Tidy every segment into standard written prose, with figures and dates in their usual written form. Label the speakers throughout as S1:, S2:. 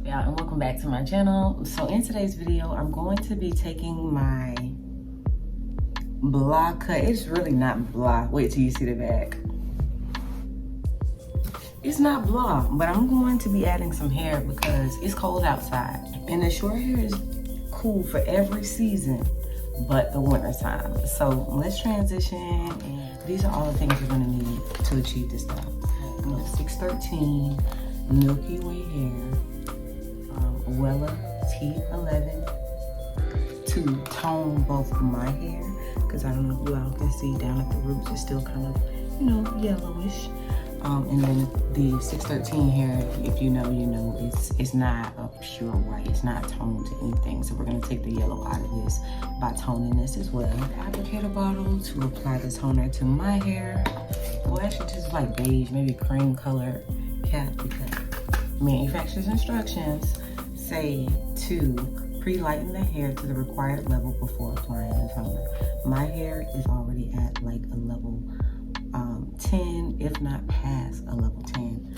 S1: y'all, and welcome back to my channel. So in today's video, I'm going to be taking my blah cut. It's really not blah. Wait till you see the back. It's not blah, but I'm going to be adding some hair because it's cold outside. And the short hair is cool for every season but the winter time. So let's transition, and these are all the things you're gonna need to achieve this style. 613 Milky Way hair, Wella T11 to tone both of my hair, because I don't know if you all can see down at the roots, it's still kind of, you know, yellowish. And then the 613 hair, if you know, you know, it's not a pure white, it's not toned to anything. So we're gonna take the yellow out of this by toning this as well. Applicator bottle to apply the toner to my hair. Well, actually just like beige, maybe cream color cap, because manufacturer's instructions say to pre-lighten the hair to the required level before applying the toner. My hair is already at like a level 10, if not past a level 10.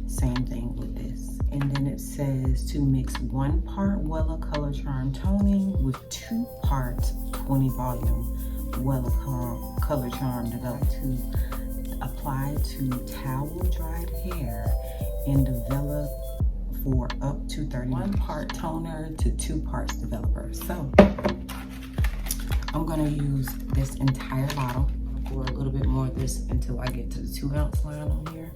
S1: Same thing with this. And then it says to mix 1 part Wella Color Charm toning with 2 parts 20 volume Wella Color Charm developed to apply to towel dried hair and develop for up to 30 minutes. 1 part toner to 2 parts developer. So I'm gonna use this entire bottle. Pour a little bit more of this until I get to the 2-ounce line on here.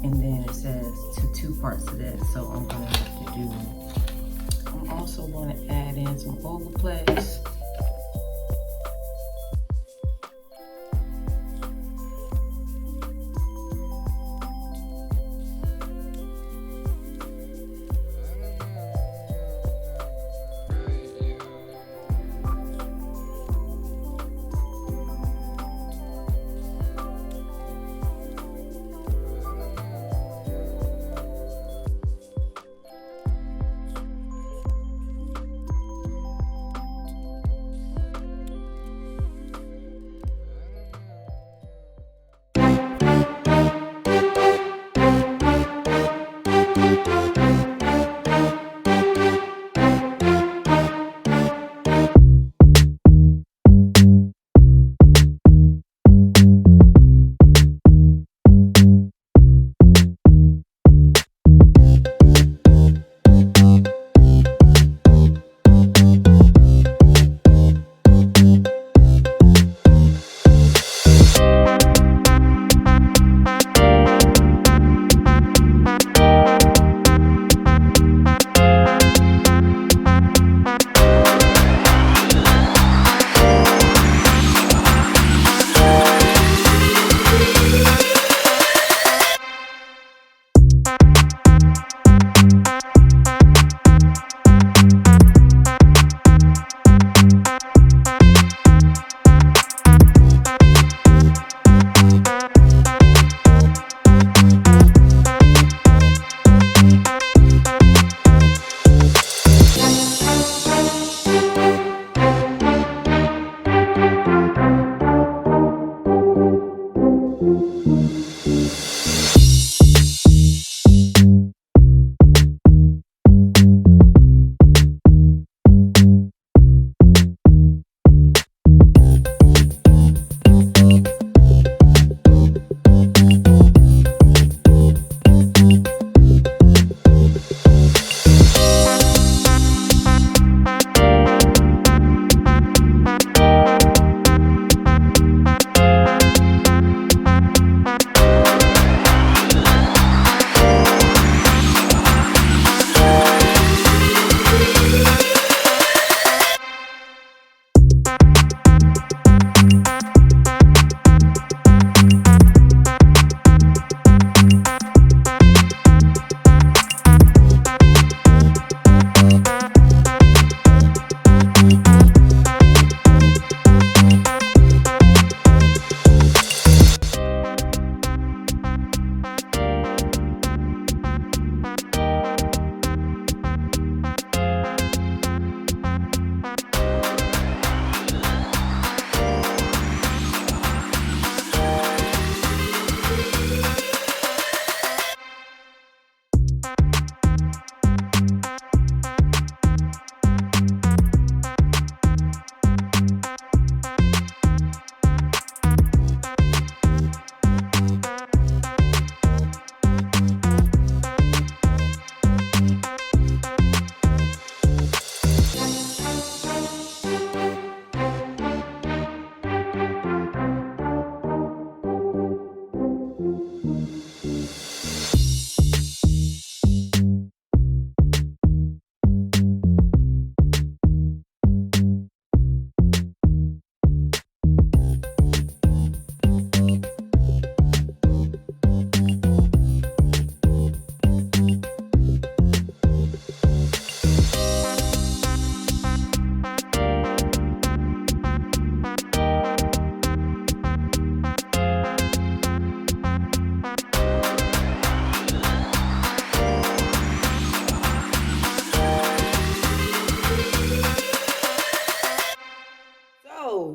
S1: And then it says to 2 parts of that. So I'm gonna have to do, I'm also gonna add in some Olaplex.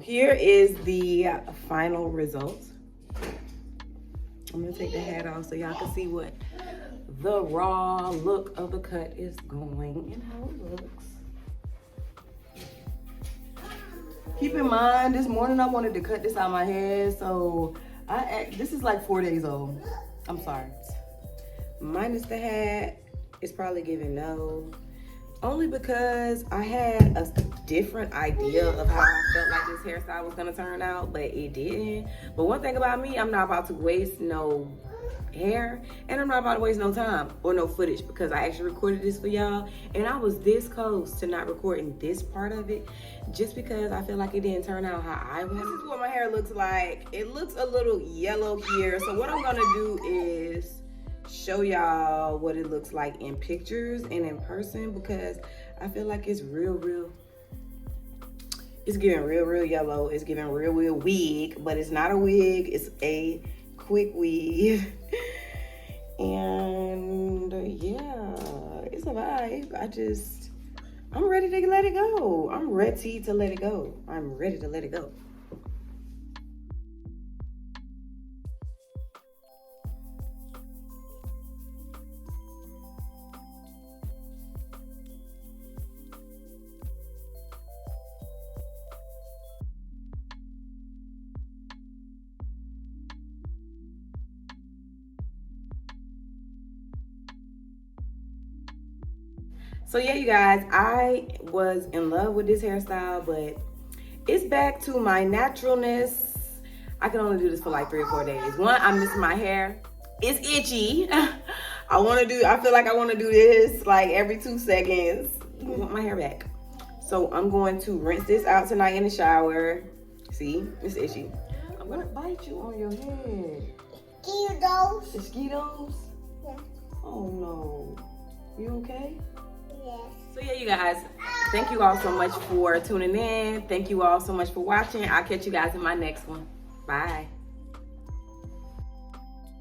S1: Here is the final result. I'm gonna take the hat off so y'all can see what the raw look of the cut is going and how it looks. Keep in mind, this morning I wanted to cut this out of my head, so this is like 4 days old. I'm sorry. Minus the hat, it's probably giving no. Only because I had a different idea of how I felt like this hairstyle was gonna turn out, but it didn't. But one thing about me, I'm not about to waste no hair, and I'm not about to waste no time or no footage, because I actually recorded this for y'all, and I was this close to not recording this part of it just because I feel like it didn't turn out how I wanted. This is what my hair looks like. It looks a little yellow here, so what I'm gonna do is show y'all what it looks like in pictures and in person, because I feel like it's it's giving real yellow. It's giving real wig, but it's not a wig, it's a quick weave. And yeah, it's a vibe. I'm ready to let it go. I'm ready to let it go. I'm ready to let it go. So yeah, you guys, I was in love with this hairstyle, but it's back to my naturalness. I can only do this for like 3 or 4 days. One, I'm missing my hair. It's itchy. I feel like I want to do this like every 2 seconds. I want my hair back. So I'm going to rinse this out tonight in the shower. See, it's itchy. I'm gonna bite you on your head.
S2: Mosquitoes.
S1: Mosquitoes?
S2: Yeah.
S1: Oh no. You okay?
S2: Yes.
S1: So yeah, you guys, thank you all so much for tuning in. Thank you all so much for watching. I'll catch you guys in my next one. Bye.